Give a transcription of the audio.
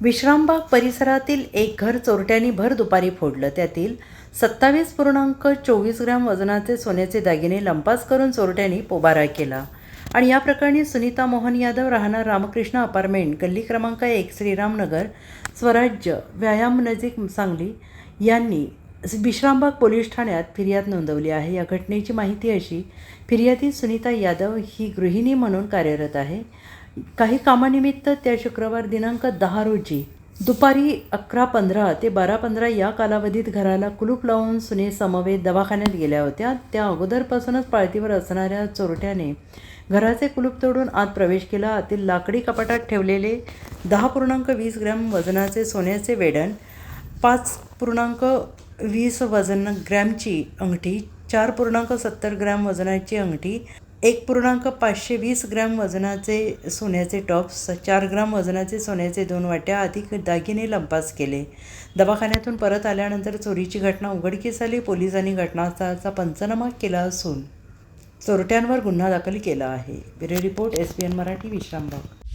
विश्रामबाग परिसरातील एक घर चोरट्यांनी भर दुपारी फोडलं. त्यातील 27.24 ग्रॅम वजनाचे सोन्याचे दागिने लंपास करून चोरट्यांनी पोबारा केला. आणि या प्रकरणी सुनीता मोहन यादव, राहणार रामकृष्ण अपार्टमेंट, गल्ली क्रमांक 1, श्रीरामनगर, स्वराज्य व्यायाम नजीक, सांगली यांनी विश्रामबाग पोलीस ठाण्यात फिर्याद नोंदवली आहे. या घटनेची माहिती अशी: फिर्यादी सुनीता यादव ही गृहिणी म्हणून कार्यरत आहे. काही कामानिमित्त त्या शुक्रवार दिनांक 10 रोजी दुपारी 11:15 ते 12:15 या कालावधीत घराला कुलूप लावून सुनेसमवेत दवाखान्यात गेल्या होत्या. त्या अगोदरपासूनच पाळतीवर असणाऱ्या चोरट्याने घराचे कुलूप तोडून आत प्रवेश केला. आतील लाकडी कपाटात ठेवलेले 10.20 ग्रॅम वजनाचे सोन्याचे वेडण, 5.20 ग्रॅमची अंगठी, 4.70 ग्रॅम वजनाची अंगठी, 1.520 ग्रॅम वजनाचे सोन्याचे टॉप्स, 4 ग्रॅम वजनाचे सोन्याचे 2 वाट्या अधिक दागिने लंपास केले. दवाखान्यातून परत आल्यानंतर चोरीची घटना उघडकीस आली. पोलिसांनी घटनास्थळाचा पंचनामा केला असून चोरट्यांवर गुन्हा दाखल केला आहे. Bureau report, SBN Marathi, Vishrambag.